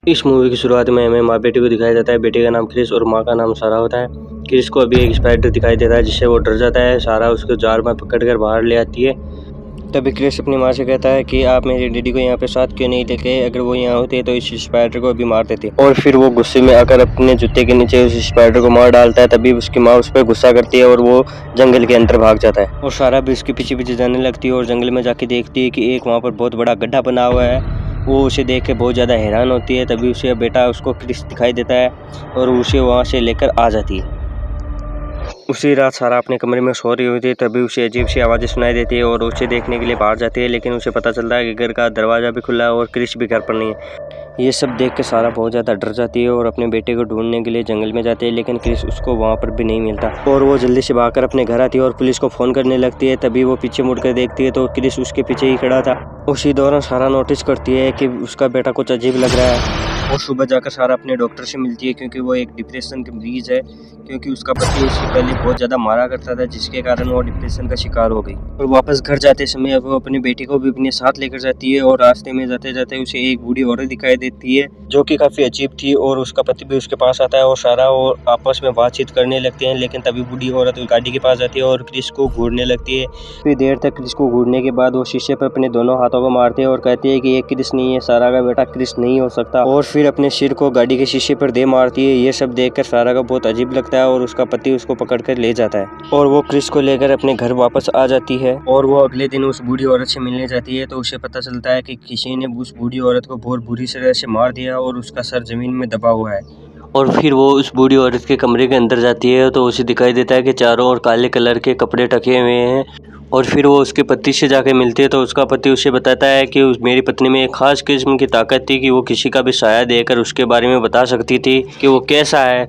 इस मूवी की शुरुआत में हमें माँ बेटी को दिखाया जाता है। बेटे का नाम क्रिस और माँ का नाम सारा होता है। क्रिस को अभी एक स्पाइडर दिखाई देता है जिससे वो डर जाता है। सारा उसको जार में पकड़ कर बाहर ले आती है। तभी क्रिस अपनी माँ से कहता है कि आप मेरी डैडी को यहाँ पे साथ क्यों नहीं लेके, अगर वो यहाँ होते तो इस स्पाइडर को भी मार देते। और फिर वो गुस्से में आकर अपने जूते के नीचे उस स्पाइडर को मार डालता है। तभी उसकी माँ उस पर गुस्सा करती है और वो जंगल के अंदर भाग जाता है। और सारा भी उसके पीछे पीछे जाने लगती है और जंगल में जाके देखती है कि एक वहाँ पर बहुत बड़ा गड्ढा बना हुआ है। वो उसे देख के बहुत ज़्यादा हैरान होती है। तभी उसे बेटा उसको क्रिस दिखाई देता है और उसे वहाँ से लेकर आ जाती है। उसी रात सारा अपने कमरे में सो रही हुई थी। तभी उसे अजीब सी आवाज़ें सुनाई देती है और उसे देखने के लिए बाहर जाती है, लेकिन उसे पता चलता है कि घर का दरवाज़ा भी खुला है और क्रिस भी घर पर नहीं है। ये सब देख के सारा बहुत ज़्यादा डर जाती है और अपने बेटे को ढूंढने के लिए जंगल में जाती है, लेकिन क्रिस उसको वहाँ पर भी नहीं मिलता। और वो जल्दी से भागकर अपने घर आती है और पुलिस को फ़ोन करने लगती है। तभी वो पीछे मुड़कर देखती है तो क्रिस उसके पीछे ही खड़ा था। उसी दौरान सारा नोटिस करती है कि उसका बेटा कुछ अजीब लग रहा है। और सुबह जाकर सारा अपने डॉक्टर से मिलती है क्योंकि वो एक डिप्रेशन के मरीज है, क्योंकि उसका पति उससे पहले बहुत ज़्यादा मारा करता था, जिसके कारण वो डिप्रेशन का शिकार हो गई। और वापस घर जाते समय वो अपनी बेटी को भी अपने साथ लेकर जाती है और रास्ते में जाते जाते उसे एक बूढ़ी औरत दिखाई देती है जो कि काफ़ी अजीब थी। और उसका पति भी उसके पास आता है और सारा और आपस में बातचीत करने लगते हैं। लेकिन तभी बूढ़ी औरत गाड़ी के पास जाती है और क्रिस को घूरने लगती है। फिर देर तक क्रिस को घूरने के बाद वो शीशे पर अपने दोनों हाथों को मारते हैं और कहती है कि ये क्रिस नहीं है, सारा का बेटा क्रिस नहीं हो सकता। और फिर अपने सिर को गाड़ी के शीशे पर दे मारती है। ये सब देखकर सारा को बहुत अजीब लगता है और उसका पति उसको पकड़कर ले जाता है और वो क्रिस को लेकर अपने घर वापस आ जाती है। और वो अगले दिन उस बूढ़ी औरत से मिलने जाती है तो उसे पता चलता है कि किसी ने उस बूढ़ी औरत को बहुत बुरी तरह से मार दिया और उसका सर जमीन में दबा हुआ है। और फिर वो उस बूढ़ी औरत के कमरे के अंदर जाती है तो उसे दिखाई देता है कि चारों ओर काले कलर के कपड़े ढके हुए हैं। और फिर वो उसके पति से जाके मिलती है तो उसका पति उसे बताता है कि मेरी पत्नी में एक खास किस्म की ताकत थी कि वो किसी का भी साया देकर उसके बारे में बता सकती थी कि वो कैसा है।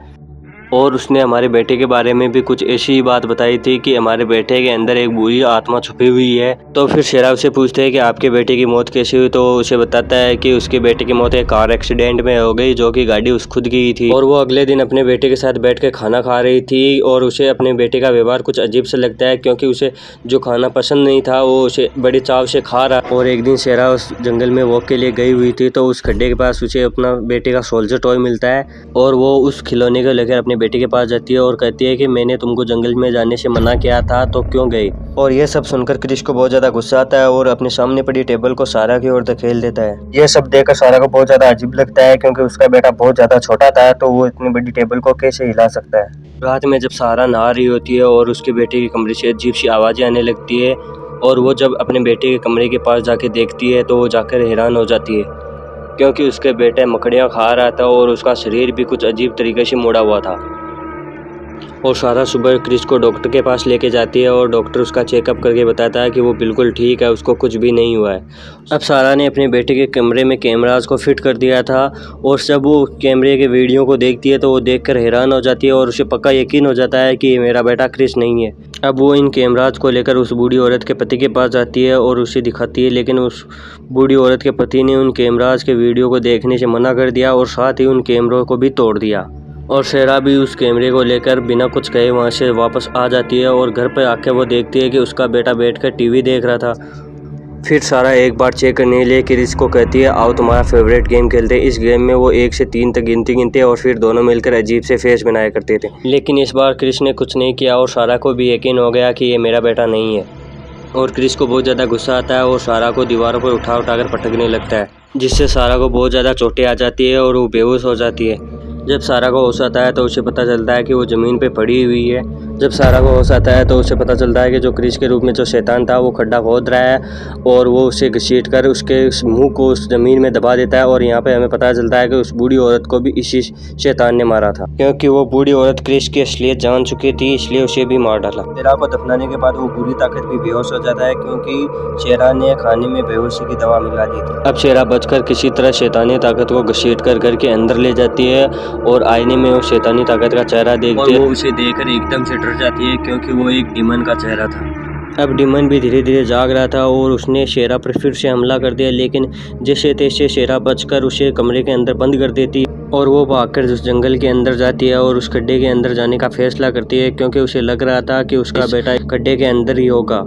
और उसने हमारे बेटे के बारे में भी कुछ ऐसी बात बताई थी कि हमारे बेटे के अंदर एक बुरी आत्मा छुपी हुई है। तो फिर शेरा उसे पूछते हैं कि आपके बेटे की मौत कैसे हुई, तो उसे बताता है कि उसके बेटे की मौत एक कार एक्सीडेंट में हो गई जो कि गाड़ी उस खुद की थी। और वो अगले दिन अपने बेटे के साथ बैठ कर खाना खा रही थी और उसे अपने बेटे का व्यवहार कुछ अजीब सा लगता है क्योंकि उसे जो खाना पसंद नहीं था वो उसे बड़े चाव से खा रहा। और एक दिन शेरा उस जंगल में वॉक के लिए गई हुई थी तो उस खड्डे के पास उसे अपना बेटे का सोल्जर टॉय मिलता है और वो उस खिलौने को लेकर अपने बेटे के पास जाती है और कहती है कि मैंने तुमको जंगल में जाने से मना किया था तो क्यों गई। और यह सब सुनकर क्रिस को बहुत ज्यादा गुस्सा आता है और अपने सामने पड़ी टेबल को सारा की ओर धकेल देता है। यह सब देखकर सारा को बहुत ज्यादा अजीब लगता है क्योंकि उसका बेटा बहुत ज्यादा छोटा था तो वो इतनी बड़ी टेबल को कैसे हिला सकता है। रात में जब सारा नहा रही होती है और उसके बेटे के कमरे से अजीब सी आवाजें आने लगती है और वो जब अपने बेटे के कमरे के पास जाके देखती है तो वो जाकर हैरान हो जाती है क्योंकि उसके बेटे मकड़ियाँ खा रहा था और उसका शरीर भी कुछ अजीब तरीके से मुड़ा हुआ था। और सारा सुबह क्रिस को डॉक्टर के पास लेके जाती है और डॉक्टर उसका चेकअप करके बताता है कि वो बिल्कुल ठीक है, उसको कुछ भी नहीं हुआ है। अब सारा ने अपने बेटे के कमरे में कैमरास को फिट कर दिया था और जब वो कैमरे के वीडियो को देखती है तो वो देखकर हैरान हो जाती है और उसे पक्का यकीन हो जाता है कि मेरा बेटा क्रिस नहीं है। अब वो इन कैमराज को लेकर उस बूढ़ी औरत के पति के पास जाती है और उसे दिखाती है, लेकिन उस बूढ़ी औरत के पति ने उन कैमराज के वीडियो को देखने से मना कर दिया और साथ ही उन कैमरों को भी तोड़ दिया। और शेरा भी उस कैमरे को लेकर बिना कुछ कहे वहाँ से वापस आ जाती है और घर पर आके वो देखती है कि उसका बेटा बैठकर टीवी देख रहा था। फिर सारा एक बार चेक करने के लिए क्रिस को कहती है आओ तुम्हारा फेवरेट गेम खेलते हैं। इस गेम में वो 1 से 3 तक गिनते और फिर दोनों मिलकर अजीब से फेस बनाया करते थे, लेकिन इस बार क्रिस ने कुछ नहीं किया और सारा को भी यकीन हो गया कि ये मेरा बेटा नहीं है। और क्रिस को बहुत ज़्यादा गुस्सा आता है और सारा को दीवारों पर उठा कर पटकने लगता है, जिससे सारा को बहुत ज़्यादा चोटें आ जाती है और वो बेहोश हो जाती है। जब सारा को होश आता है तो उसे पता चलता है कि वो ज़मीन पे पड़ी हुई है। जब सारा को होश आता है तो उसे पता चलता है कि जो क्रिस के रूप में जो शैतान था वो खड्डा खोद रहा है और वो उसे घसीट कर उसके मुंह को उस ज़मीन में दबा देता है। और यहाँ पे हमें पता चलता है कि उस बूढ़ी औरत को भी इसी शैतान ने मारा था, क्योंकि वो बूढ़ी औरत क्रिस की असलियत जान चुकी थी, इसलिए उसे भी मार डाला। शेरा को दफनाने के बाद वो बुरी ताकत भी बेहोश हो जाता है क्योंकि शेरा ने खाने में बेहोशी की दवा मिला दी थी। अब शेरा बचकर किसी तरह शैतानी ताकत को घसीट कर घर के अंदर ले जाती है और आईने में वो शैतानी ताकत का चेहरा देखती है। वो उसे देखकर एकदम से डर जाती है क्योंकि वो एक डीमन का चेहरा था। अब डीमन भी धीरे धीरे जाग रहा था और उसने शेरा पर फिर से हमला कर दिया, लेकिन जैसे तैसे शेरा बचकर उसे कमरे के अंदर बंद कर देती और वो भागकर उस जंगल के अंदर जाती है और उस खड्डे के अंदर जाने का फैसला करती है क्योंकि उसे लग रहा था कि उसका बेटा खड्डे के अंदर ही होगा।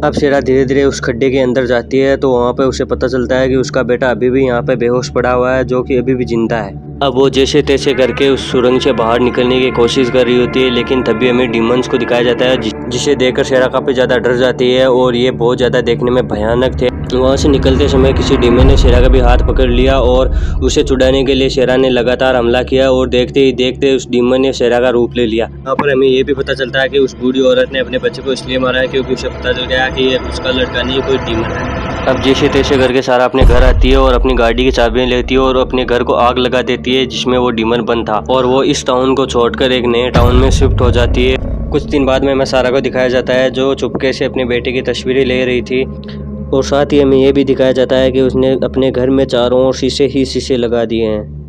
अब शेरा धीरे धीरे उस खड्डे के अंदर जाती है तो वहाँ पे उसे पता चलता है कि उसका बेटा अभी भी यहाँ पे बेहोश पड़ा हुआ है, जो कि अभी भी जिंदा है। अब वो जैसे तैसे करके उस सुरंग से बाहर निकलने की कोशिश कर रही होती है, लेकिन तभी हमें डीमंस को दिखाया जाता है जिसे देखकर शेरा काफ़ी ज़्यादा डर जाती है और ये बहुत ज़्यादा देखने में भयानक थे। वहाँ से निकलते समय किसी डीमन ने शेरा का भी हाथ पकड़ लिया और उसे छुड़ाने के लिए शेरा ने लगातार हमला किया और देखते ही देखते उस डीमन ने शेरा का रूप ले लिया। यहाँ पर हमें ये भी पता चलता है कि उस बूढ़ी औरत ने अपने बच्चे को इसलिए मारा है क्योंकि उसे पता चल गया कि ये उसका लड़का नहीं कोई डीमन है। अब जैसे तैसे करके सारा अपने घर आती है और अपनी गाड़ी की चाबियां लेती है और अपने घर को आग लगा देती है जिसमें वो डीमन बंद था, और वो इस टाउन को छोड़कर एक नए टाउन में शिफ्ट हो जाती है। कुछ दिन बाद में हमें सारा को दिखाया जाता है जो चुपके से अपने बेटे की तस्वीरें ले रही थी, और साथ ही हमें ये भी दिखाया जाता है कि उसने अपने घर में चारों ओर शीशे ही शीशे लगा दिए हैं।